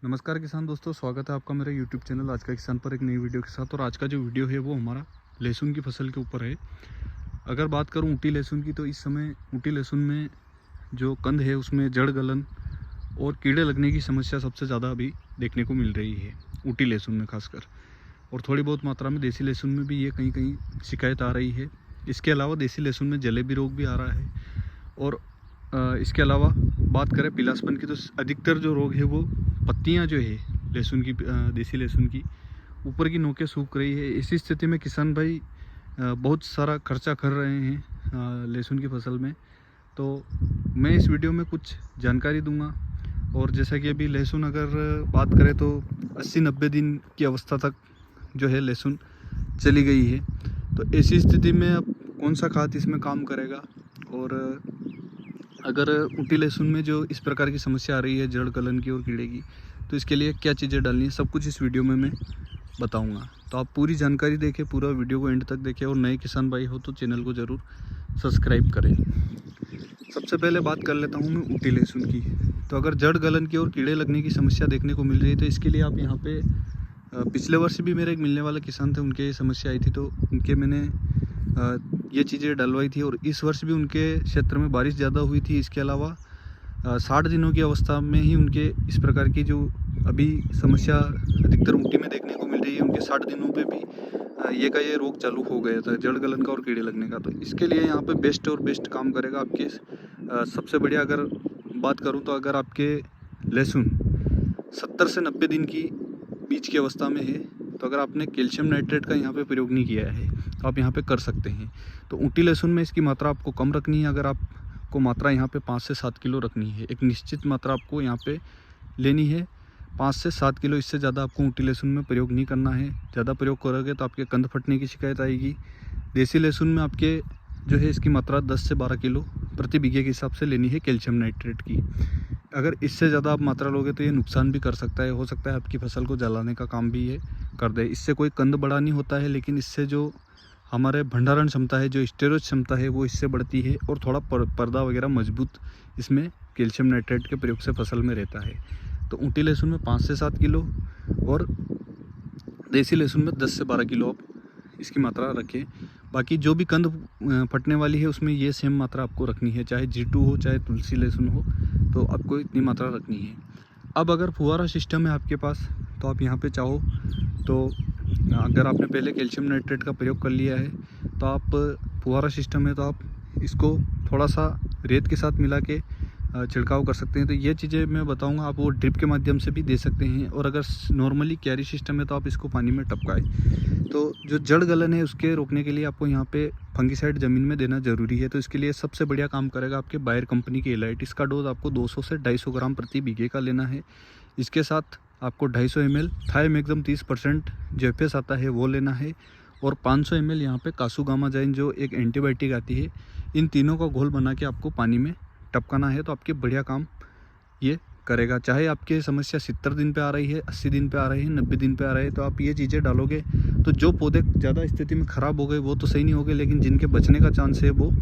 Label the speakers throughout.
Speaker 1: नमस्कार किसान दोस्तों, स्वागत है आपका मेरे YouTube चैनल आज का किसान पर एक नई वीडियो के साथ। और आज का जो वीडियो है वो हमारा लहसुन की फसल के ऊपर है। अगर बात करूं ऊटी लहसुन की, तो इस समय ऊटी लहसुन में जो कंद है उसमें जड़ गलन और कीड़े लगने की समस्या सबसे ज़्यादा अभी देखने को मिल रही है, ऊटी लहसुन में खासकर। और थोड़ी बहुत मात्रा में देसी लहसुन में भी ये कहीं कहीं शिकायत आ रही है। इसके अलावा देसी लहसुन में जलेबी रोग भी आ रहा है। और इसके अलावा बात करें पीलासपन की, तो अधिकतर जो रोग है वो पत्तियां जो है लहसुन की, देसी लहसुन की ऊपर की नोकें सूख रही है। इसी स्थिति में किसान भाई बहुत सारा खर्चा कर रहे हैं लहसुन की फसल में। तो मैं इस वीडियो में कुछ जानकारी दूंगा। और जैसा कि अभी लहसुन अगर बात करें तो 80-90 दिन की अवस्था तक जो है लहसुन चली गई है। तो ऐसी स्थिति में अब कौन सा खाद इसमें काम करेगा, और अगर ऊटी लहसुन में जो इस प्रकार की समस्या आ रही है जड़ गलन की और कीड़े की, तो इसके लिए क्या चीज़ें डालनी है, सब कुछ इस वीडियो में मैं बताऊंगा। तो आप पूरी जानकारी देखें, पूरा वीडियो को एंड तक देखें। और नए किसान भाई हो तो चैनल को ज़रूर सब्सक्राइब करें। सबसे पहले बात कर लेता हूँ मैं ऊटी लहसुन की। तो अगर जड़ गलन की और कीड़े लगने की समस्या देखने को मिल रही है, तो इसके लिए आप यहाँ पे पिछले वर्ष भी मेरे एक मिलने वाले किसान थे, उनके ये समस्या आई थी, तो उनके मैंने ये चीज़ें डलवाई थी। और इस वर्ष भी उनके क्षेत्र में बारिश ज़्यादा हुई थी। इसके अलावा 60 दिनों की अवस्था में ही उनके इस प्रकार की जो अभी समस्या अधिकतर ऊटी में देखने को मिल रही है, उनके 60 दिनों पे भी ये रोग चालू हो गया था, जड़ गलन का और कीड़े लगने का। तो इसके लिए यहाँ पे बेस्ट और बेस्ट काम करेगा आपके सबसे बढ़िया अगर बात करूँ तो, अगर आपके लहसुन 70 से 90 दिन की बीज की अवस्था में है, तो अगर आपने कैल्शियम नाइट्रेट का यहाँ पे प्रयोग नहीं किया है तो आप यहाँ पे कर सकते हैं। तो ऊटी लहसुन में इसकी मात्रा आपको कम रखनी है। अगर आपको मात्रा यहाँ पे 5 से 7 किलो रखनी है, एक निश्चित मात्रा आपको यहाँ पे लेनी है, 5 से 7 किलो। इससे ज़्यादा आपको ऊटी लहसुन में प्रयोग नहीं करना है। ज़्यादा प्रयोग करोगे तो आपके कंद फटने की शिकायत आएगी। देसी लहसुन में आपके जो है इसकी मात्रा 10 से 12 किलो प्रति बीघे के हिसाब से लेनी है कैल्शियम नाइट्रेट की। अगर इससे ज़्यादा आप मात्रा लोगे तो ये नुकसान भी कर सकता है, हो सकता है आपकी फसल को जलाने का काम भी ये कर दे। इससे कोई कंद बड़ा नहीं होता है, लेकिन इससे जो हमारे भंडारण क्षमता है, जो स्टोरेज क्षमता है, वो इससे बढ़ती है। और थोड़ा पर्दा वगैरह मजबूत इसमें कैल्शियम नाइट्रेट के प्रयोग से फसल में रहता है। तो ऊटी लहसुन में 5 से 7 किलो और देसी लहसुन में 10 से 12 किलो आप इसकी मात्रा रखें। बाकी जो भी कंद फटने वाली है उसमें ये सेम मात्रा आपको रखनी है, चाहे G2 हो चाहे तुलसी लहसुन हो, तो आपको इतनी मात्रा रखनी है। अब अगर फुहारा सिस्टम है आपके पास, तो आप यहाँ पे चाहो तो, अगर आपने पहले कैल्शियम नाइट्रेट का प्रयोग कर लिया है तो आप, फुहारा सिस्टम है तो आप इसको थोड़ा सा रेत के साथ मिला के छिड़काव कर सकते हैं। तो ये चीज़ें मैं बताऊंगा, आप वो ड्रिप के माध्यम से भी दे सकते हैं। और अगर नॉर्मली क्यारी सिस्टम है तो आप इसको पानी में टपकाएं। तो जो जड़ गलन है उसके रोकने के लिए आपको यहाँ पे फंगिसाइड ज़मीन में देना ज़रूरी है। तो इसके लिए सबसे बढ़िया काम करेगा आपके बायर कंपनी की एलाइट। इसका डोज आपको 200 से 250 ग्राम प्रति बीघे का लेना है। इसके साथ आपको 250 ml थायमेग्जम 30% जो एफएस आता है वो लेना है। और 500 ml यहाँ पे कासुगामाजाइन जो एक एंटीबायोटिक आती है, इन तीनों का घोल बना के आपको पानी में टपकाना है। तो आपके बढ़िया काम ये करेगा। चाहे आपकी समस्या 70 दिन पे आ रही है, 80 दिन पे आ रही है, 90 दिन पे आ रही है, तो आप ये चीज़ें डालोगे तो जो पौधे ज़्यादा स्थिति में ख़राब हो गए वो तो सही नहीं हो गए, लेकिन जिनके बचने का चांस है वो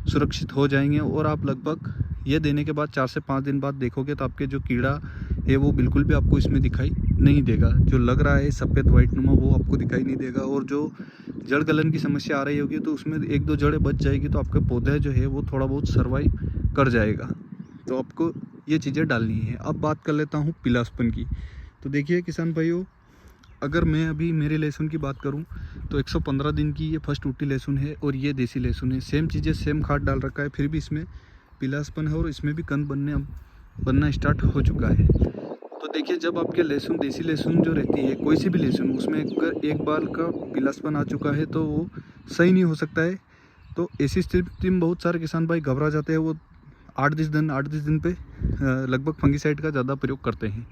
Speaker 1: सुरक्षित हो जाएंगे। और आप लगभग ये देने के बाद 4 से 5 दिन बाद देखोगे तो आपके जो कीड़ा है वो बिल्कुल भी आपको इसमें दिखाई नहीं देगा। जो लग रहा है सफ़ेद वाइट नुमा वो आपको दिखाई नहीं देगा। और जो जड़ गलन की समस्या आ रही होगी तो उसमें 1-2 जड़ें बच जाएगी, तो आपके पौधे जो है वो थोड़ा बहुत सर्वाइव कर जाएगा। तो आपको ये चीज़ें डालनी है। अब बात कर लेता हूँ पीलासपन की। तो देखिए किसान भाइयों, अगर मैं अभी मेरे लहसुन की बात करूं तो 115 दिन की ये फर्स्ट ऊटी लहसुन है और ये देसी लहसुन है। सेम चीज़ें, सेम खाद डाल रखा है, फिर भी इसमें पीलासपन है और इसमें भी कंद बनना स्टार्ट हो चुका है। तो देखिए, जब आपके लहसुन, देसी लहसुन जो रहती है, कोई सी भी लहसुन, उसमें एक बार का पीलासपन आ चुका है तो वो सही नहीं हो सकता है। तो ऐसी स्थिति में बहुत सारे किसान भाई घबरा जाते हैं। वो 8-10 दिन पे लगभग फंगिसाइड का ज़्यादा प्रयोग करते हैं।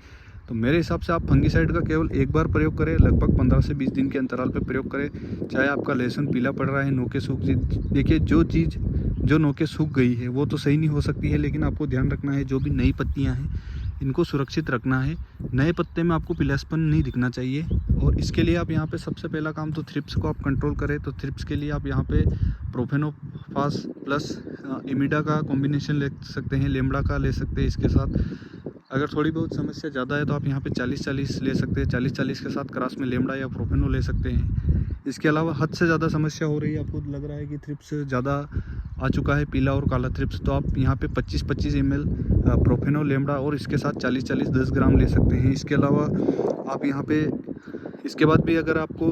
Speaker 1: तो मेरे हिसाब से आप फंगिसाइड का केवल एक बार प्रयोग करें, लगभग 15 से 20 दिन के अंतराल पे प्रयोग करें। चाहे आपका लहसुन पीला पड़ रहा है, नोके सूख, देखिए जो चीज़ जो नोके सूख गई है वो तो सही नहीं हो सकती है, लेकिन आपको ध्यान रखना है जो भी नई पत्तियां हैं इनको सुरक्षित रखना है। नए पत्ते में आपको पीलापन नहीं दिखना चाहिए। और इसके लिए आप यहाँ पे सबसे पहला काम तो थ्रिप्स को आप कंट्रोल करें। तो थ्रिप्स के लिए आप यहाँ पे प्रोफेनोफास प्लस इमिडा का कॉम्बिनेशन ले सकते हैं, लेमड़ा का ले सकते हैं इसके साथ। अगर थोड़ी बहुत समस्या ज़्यादा है तो आप यहाँ पे 40-40 ले सकते हैं। 40-40 के साथ क्रॉस में लेमड़ा या प्रोफेनो ले सकते हैं। इसके अलावा हद से ज़्यादा समस्या हो रही है, आपको लग रहा है कि थ्रिप्स ज़्यादा आ चुका है, पीला और काला थ्रिप्स, तो आप यहाँ पे 25-25 ml प्रोफेनो लेमड़ा और इसके साथ 40-40 10 ग्राम ले सकते हैं। इसके अलावा आप यहाँ पे इसके बाद भी अगर आपको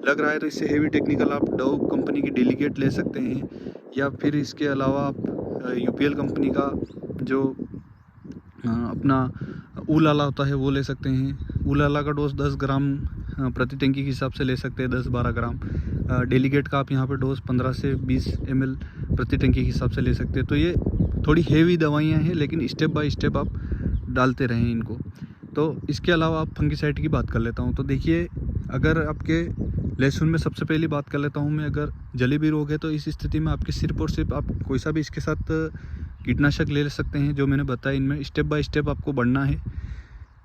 Speaker 1: लग रहा है तो इससे हेवी टेक्निकल आप डव कंपनी की डेलीगेट ले सकते हैं, या फिर इसके अलावा आप यूपीएल कंपनी का जो अपना ऊलाला होता है वो ले सकते हैं। ऊलाला का डोज 10 ग्राम प्रति टंकी के हिसाब से ले सकते हैं, 10-12 ग्राम। डेलीगेट का आप यहाँ पे डोज 15 से 20 ml प्रति टंकी के हिसाब से ले सकते हैं। तो ये थोड़ी हेवी दवाइयाँ हैं, लेकिन स्टेप बाय स्टेप आप डालते रहें इनको। तो इसके अलावा आप फंगिसाइड की बात कर लेता हूँ। तो देखिए, अगर आपके लहसुन में सबसे पहली बात कर लेता हूँ मैं, अगर जलेबी रोग है तो इस स्थिति में आपके सिर्फ और सिर्फ आप कोई सा भी इसके साथ कीटनाशक ले सकते हैं। जो मैंने बताया, इनमें स्टेप बाय स्टेप आपको बढ़ना है,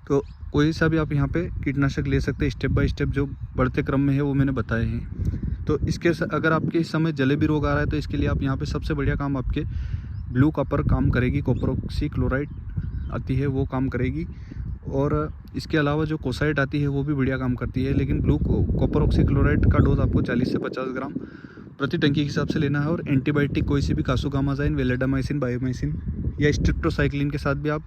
Speaker 1: तो कोई सा भी आप यहाँ पे कीटनाशक ले सकते हैं। स्टेप बाय स्टेप जो बढ़ते क्रम में है वो मैंने बताए हैं। तो इसके अगर आपके इस समय जलेबी रोग आ रहा है तो इसके लिए आप यहाँ पे सबसे बढ़िया काम आपके ब्लू कॉपर काम करेगी, कॉपर ऑक्सीक्लोराइड आती है वो काम करेगी। और इसके अलावा जो कोसाइट आती है वो भी बढ़िया काम करती है, लेकिन ब्लू कॉपर ऑक्सीक्लोराइड का डोज आपको 40 से 50 ग्राम प्रति टंकी के हिसाब से लेना है। और एंटीबायोटिक कोई सी भी कासुगामाजाइन, वेलेडामाइसिन, बायोमाइसिन या स्ट्रिप्टोसाइक्लिन के साथ भी आप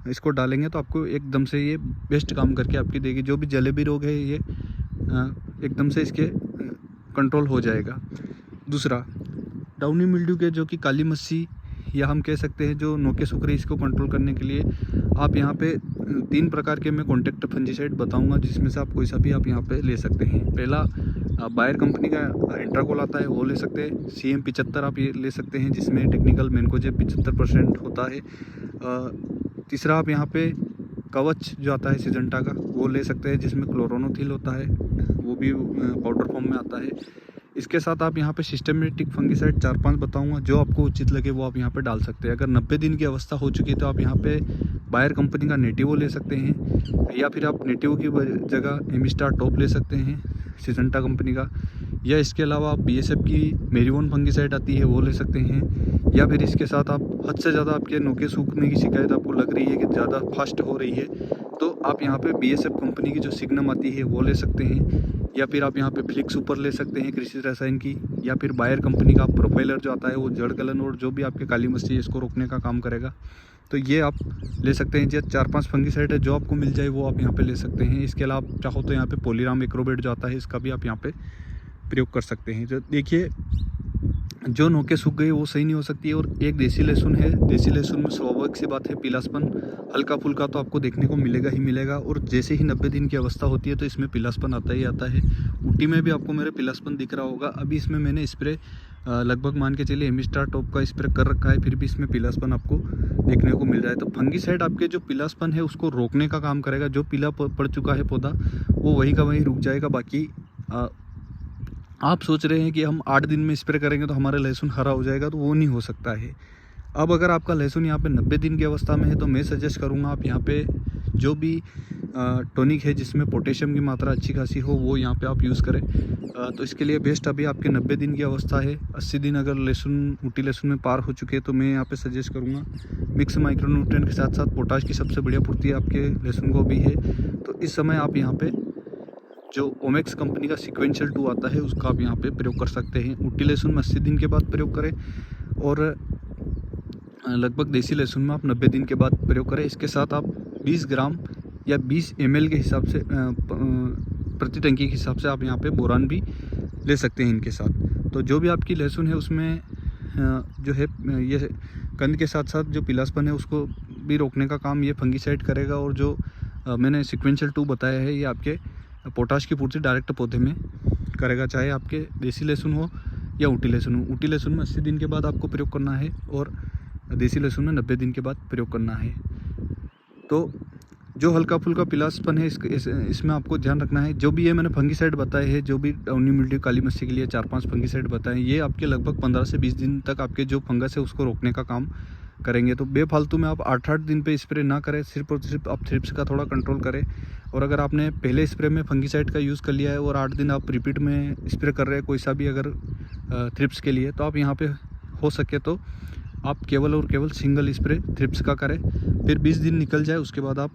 Speaker 1: इसको डालेंगे तो आपको एकदम से ये बेस्ट काम करके आपकी देगी। जो भी जलेबी रोग है ये एकदम से इसके कंट्रोल हो जाएगा। दूसरा, डाउनी मिल्ड्यू के जो कि काली मस्सी या हम कह सकते हैं जो नोके सुखरी, इसको कंट्रोल करने के लिए आप यहाँ पे 3 प्रकार के मैं कॉन्टैक्ट फंजीसाइड बताऊंगा, जिसमें से आप कोई सा भी आप यहाँ पे ले सकते हैं। पहला बायर कंपनी का इंट्राकोल आता है वो ले सकते हैं। CM75 आप ये ले सकते हैं, जिसमें टेक्निकल मैनकोजेब 75% होता है। तीसरा आप यहाँ पे कवच जो आता है सिजेंटा का वो ले सकते हैं, जिसमें क्लोरोनोथिल होता है, वो भी पाउडर फॉर्म में आता है। इसके साथ आप यहाँ पे सिस्टमेटिक फंगिसाइड 4-5 बताऊंगा, जो आपको उचित लगे वो आप यहाँ पे डाल सकते हैं। अगर 90 दिन की अवस्था हो चुकी है तो आप यहाँ पे बायर कंपनी का नेटिवो ले सकते हैं, या फिर आप नेटिवो की जगह एमिस्टार टॉप ले सकते हैं सिजेंटा कंपनी का, या इसके अलावा आप BSF की मेरीवन फंगिसाइड आती है वो ले सकते हैं। या फिर इसके साथ आप हद से ज़्यादा आपके नोके सूखने की शिकायत आपको लग रही है कि ज़्यादा फास्ट हो रही है, तो आप यहाँ पे BSF कंपनी की जो सिग्नम आती है वो ले सकते हैं। या फिर आप यहाँ पे फ्लिक्स ऊपर ले सकते हैं कृषि रसायन की, या फिर बायर कंपनी का प्रोफाइलर जो आता है वो जड़ गलन और जो भी आपके काली मस्ती है इसको रोकने का काम करेगा। तो ये आप ले सकते हैं। जो 4-5 फंगिसाइड है जो आपको मिल जाए वो आप यहाँ पे ले सकते हैं। इसके अलावा आप चाहो तो यहाँ पे पोलीराम एक्रोबेट जो आता है इसका भी आप यहाँ पे प्रयोग कर सकते हैं। जो देखिए, जो नोके सूख गई वो सही नहीं हो सकती है। और एक देसी लहसुन है, देसी लहसुन में स्वाभाविक सी बात है पीलासपन हल्का फुल्का तो आपको देखने को मिलेगा ही मिलेगा। और जैसे ही 90 दिन की अवस्था होती है तो इसमें पीलासपन आता ही आता है। ऊटी में भी आपको मेरे पीलासपन दिख रहा होगा। अभी इसमें मैंने स्प्रे लगभग मान के चलिए एमिस्टार टॉप का स्प्रे कर रखा है, फिर भी इसमें पीलासपन आपको देखने को मिल रहा है। तो फंगिसाइड आपके जो पीलासपन है उसको रोकने का काम करेगा। जो पीला पड़ चुका है पौधा वो वहीं का वहीं रुक जाएगा। बाकी आप सोच रहे हैं कि हम 8 दिन में स्प्रे करेंगे तो हमारा लहसुन हरा हो जाएगा, तो वो नहीं हो सकता है। अब अगर आपका लहसुन यहाँ पे 90 दिन की अवस्था में है तो मैं सजेस्ट करूँगा आप यहाँ पे जो भी टॉनिक है जिसमें पोटेशियम की मात्रा अच्छी खासी हो वो यहाँ पे आप यूज़ करें। तो इसके लिए बेस्ट अभी आपके 90 दिन की अवस्था है। 80 दिन अगर लहसुन ऊटी लहसुन में पार हो चुके हैं तो मैं यहाँ पे सजेस्ट करूँगा मिक्स माइक्रोन्यूट्रिएंट के साथ साथ पोटाश की सबसे बढ़िया पूर्ति आपके लहसुन को भी है। तो इस समय आप यहाँ पे जो ओमेक्स कंपनी का सीक्वेंशियल 2 आता है उसका आप यहाँ पे प्रयोग कर सकते हैं। ऊटी लहसुन में 80 दिन के बाद प्रयोग करें, और लगभग देसी लहसुन में आप 90 दिन के बाद प्रयोग करें। इसके साथ आप 20 ग्राम या 20 ml के हिसाब से प्रति टंकी के हिसाब से आप यहाँ पे बोरान भी ले सकते हैं इनके साथ। तो जो भी आपकी लहसुन है उसमें जो है ये कंद के साथ साथ जो पीलासपन है उसको भी रोकने का काम ये फंगिसाइड करेगा। और जो मैंने सीक्वेंशियल 2 बताया है ये आपके पोटाश की पूर्ति डायरेक्ट पौधे में करेगा, चाहे आपके देसी लहसुन हो या ऊटी लहसुन हो। ऊटी लहसुन में 80 दिन के बाद आपको प्रयोग करना है और देसी लहसुन में 90 दिन के बाद प्रयोग करना है। तो जो हल्का फुल्का पीलासपन है इसमें आपको ध्यान रखना है। जो भी ये मैंने फंगिसाइड बताए हैं, जो भी डाउनी मिल्ड्यू काली मस्सी के लिए 4-5 फंगिसाइड बताए, ये आपके लगभग 15 से 20 दिन तक आपके जो फंगस है उसको रोकने का काम करेंगे। तो बेफालतू में आप 8-8 दिन पे स्प्रे ना करें, सिर्फ और सिर्फ आप थ्रिप्स का थोड़ा कंट्रोल करें। और अगर आपने पहले स्प्रे में फंगिसाइड का यूज़ कर लिया है और 8 दिन आप रिपीट में स्प्रे कर रहे हैं कोई सा भी अगर थ्रिप्स के लिए, तो आप यहाँ पे हो सके तो आप केवल और केवल सिंगल स्प्रे थ्रिप्स का करें। फिर 20 दिन निकल जाए उसके बाद आप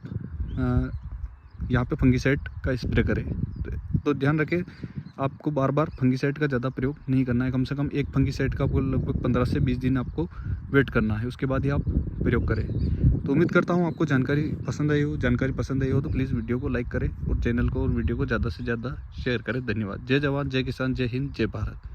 Speaker 1: यहाँ पे फंगीसाइड का स्प्रे करें। तो ध्यान रखें, आपको बार बार फंगीसाइड का ज़्यादा प्रयोग नहीं करना है। कम से कम एक फंगीसाइड का आपको लगभग 15 से 20 दिन आपको वेट करना है, उसके बाद ही आप प्रयोग करें। तो उम्मीद करता हूँ आपको जानकारी पसंद आई हो तो प्लीज़ वीडियो को लाइक करें और चैनल को और वीडियो को ज़्यादा से ज़्यादा शेयर करें। धन्यवाद। जय जवान, जय किसान, जय हिंद, जय भारत।